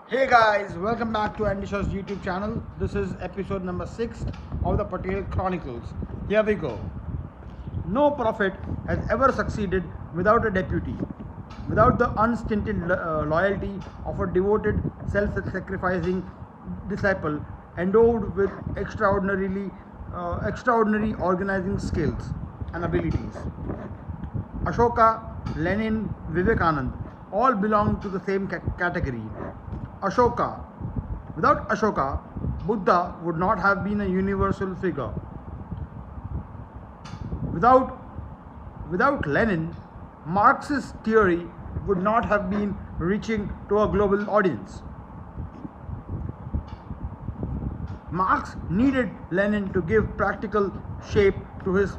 Hey guys, welcome back to Andy Shaw's YouTube channel. This is episode number 6 of the Patel Chronicles. Here we go. No prophet has ever succeeded without a deputy, without the unstinted loyalty of a devoted, self-sacrificing disciple endowed with extraordinary organizing skills and abilities. Ashoka, Lenin, Vivekanand all belong to the same category. Ashoka. Without Ashoka, Buddha would not have been a universal figure. Without, without Lenin, Marxist theory would not have been reaching to a global audience. Marx needed Lenin to give practical shape to his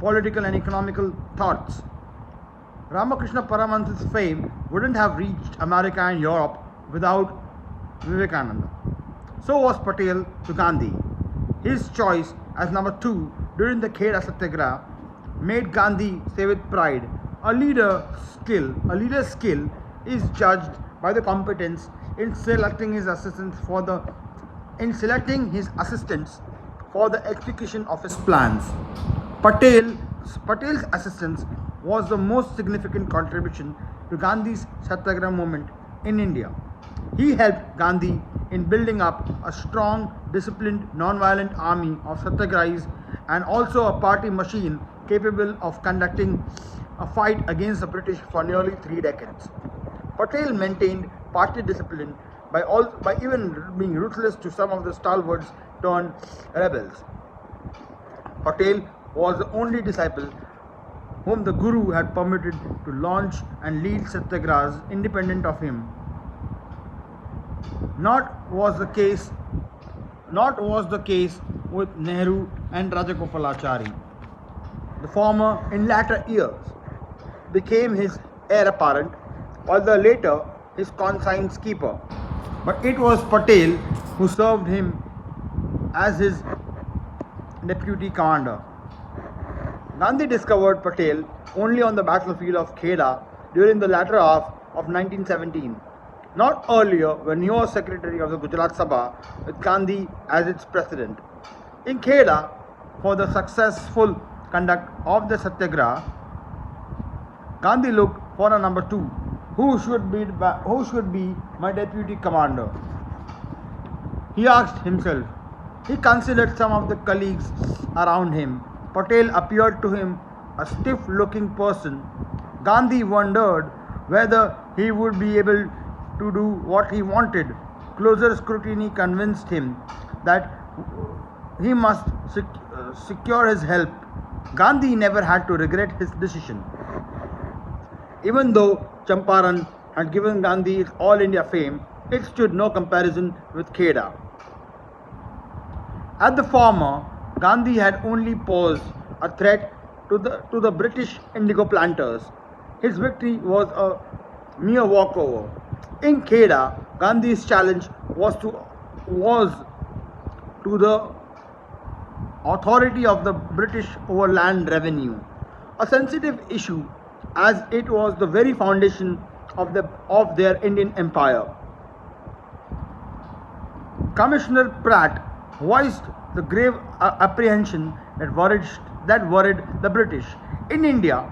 political and economical thoughts. Ramakrishna Paramahansa's fame wouldn't have reached America and Europe without Vivekananda. So was Patel to Gandhi. His choice as number 2 during the Kheda Satyagraha made Gandhi say with pride, a leader's skill is judged by the competence in selecting his assistants for the execution of his plans. Patel's assistance was the most significant contribution to Gandhi's Satyagraha movement in India. He helped Gandhi in building up a strong, disciplined, non-violent army of Satyagrahis and also a party machine capable of conducting a fight against the British for nearly 3 decades. Patel maintained party discipline by even being ruthless to some of the stalwarts turned rebels. Patel was the only disciple whom the Guru had permitted to launch and lead satyagrahas independent of him. Not was the case with Nehru and Rajagopalachari. The former, in latter years, became his heir apparent, while the latter his conscience keeper. But it was Patel who served him as his deputy commander. Gandhi discovered Patel only on the battlefield of Kheda during the latter half of 1917, not earlier when he was secretary of the Gujarat Sabha with Gandhi as its president. In Kheda, for the successful conduct of the Satyagraha, Gandhi looked for a number 2, who should be my deputy commander. He asked himself. He considered some of the colleagues around him. Patel appeared to him a stiff-looking person. Gandhi wondered whether he would be able to do what he wanted. Closer scrutiny convinced him that he must secure his help. Gandhi never had to regret his decision. Even though Champaran had given Gandhi its All India fame, it stood no comparison with Kheda. At the former, Gandhi had only posed a threat to the British indigo planters. His victory was a mere walkover. In Kheda, Gandhi's challenge was to the authority of the British over land revenue, a sensitive issue as it was the very foundation of their Indian empire. Commissioner Pratt voiced the grave apprehension that worried the British. In India,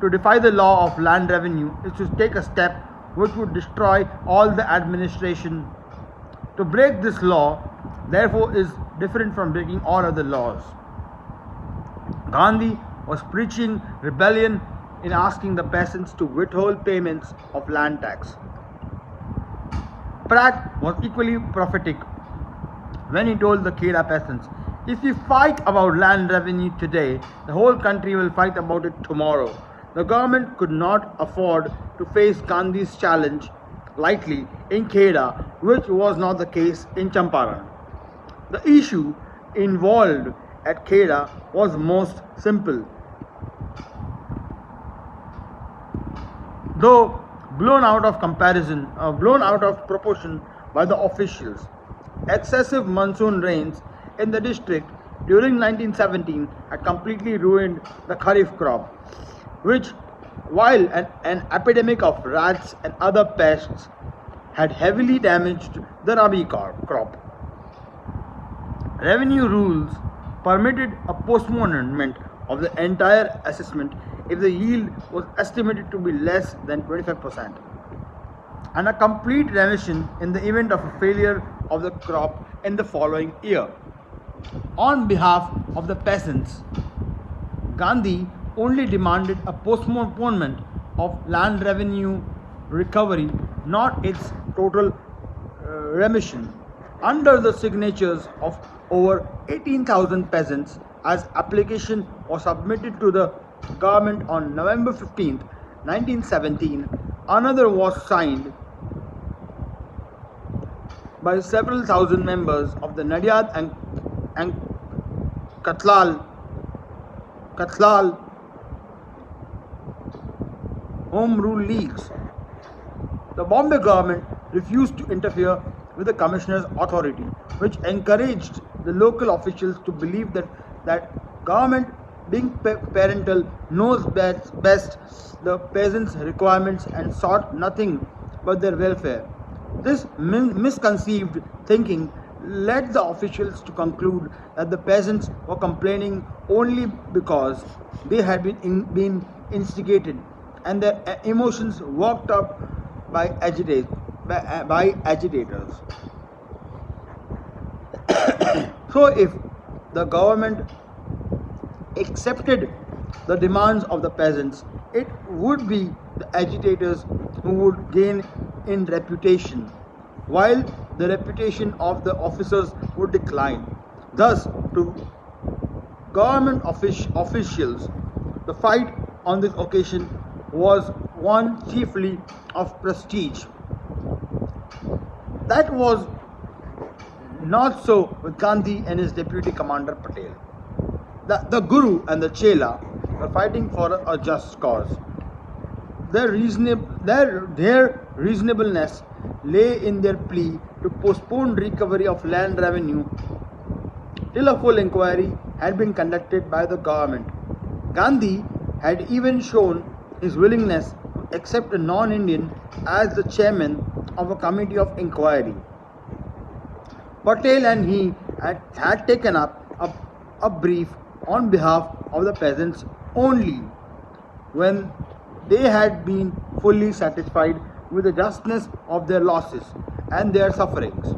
to defy the law of land revenue is to take a step which would destroy all the administration. To break this law, therefore, is different from breaking all other laws. Gandhi was preaching rebellion in asking the peasants to withhold payments of land tax. Pratt was equally prophetic when he told the Kheda peasants, if you fight about land revenue today, the whole country will fight about it tomorrow. The government could not afford to face Gandhi's challenge lightly in Kheda, which was not the case in Champaran. The issue involved at Kheda was most simple. Though blown out of proportion by the officials. Excessive monsoon rains in the district during 1917 had completely ruined the kharif crop, which, while an epidemic of rats and other pests had heavily damaged the rabi crop. Revenue rules permitted a postponement of the entire assessment if the yield was estimated to be less than 25%, and a complete remission in the event of a failure of the crop in the following year. On behalf of the peasants, Gandhi only demanded a postponement of land revenue recovery, not its total remission. Under the signatures of over 18,000 peasants, as application was submitted to the government on November 15, 1917, another was signed by several thousand members of the Nadiad and Katlal Home Rule Leagues. The Bombay government refused to interfere with the commissioner's authority, which encouraged the local officials to believe that government, being parental, knows best the peasants' requirements and sought nothing but their welfare. This misconceived thinking led the officials to conclude that the peasants were complaining only because they had been instigated and their emotions worked up by agitators. So, if the government accepted the demands of the peasants, it would be the agitators who would gain in reputation, while the reputation of the officers would decline. Thus, to government officials, the fight on this occasion was one chiefly of prestige. That was not so with Gandhi and his deputy commander Patel. The Guru and the Chela were fighting for a just cause. Their reasonableness lay in their plea to postpone recovery of land revenue till a full inquiry had been conducted by the government. Gandhi had even shown his willingness to accept a non-Indian as the chairman of a committee of inquiry. Patel and he had taken up a brief on behalf of the peasants only when they had been fully satisfied with the justness of their losses and their sufferings.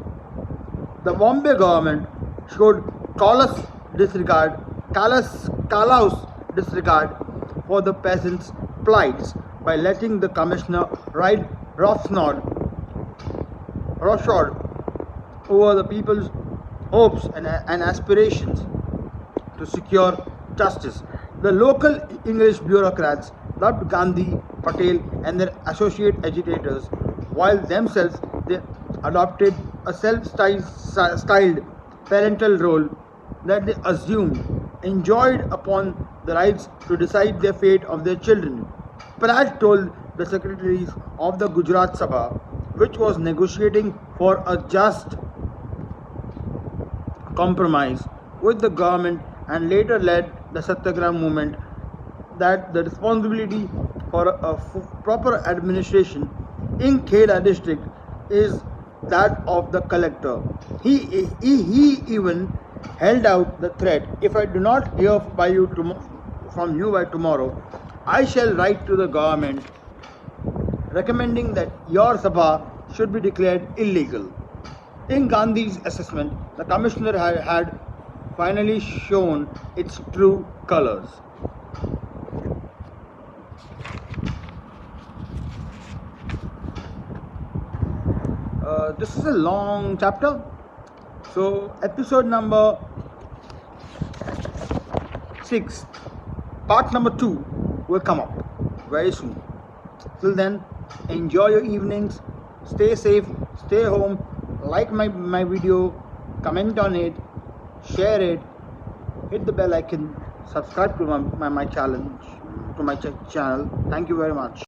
The Bombay government showed callous disregard for the peasants' plights by letting the commissioner ride roughshod over the people's hopes and aspirations to secure justice. The local English bureaucrats loved Gandhi, Patel and their associate agitators, while themselves they adopted a self-styled parental role that they assumed enjoyed upon the rights to decide the fate of their children. Pratt told the secretaries of the Gujarat Sabha, which was negotiating for a just compromise with the government and later led the Satyagraha movement, that the responsibility for a proper administration in Kheda district is that of the collector. He even held out the threat, if I do not hear from you by tomorrow, I shall write to the government recommending that your Sabha should be declared illegal. In Gandhi's assessment, the commissioner had finally shown its true colors. This is a long chapter, so episode number 6, part number 2 will come up very soon. Till then, enjoy your evenings, stay safe, stay home, like my video, comment on it, share it, hit the bell icon, subscribe to my channel. Thank you very much.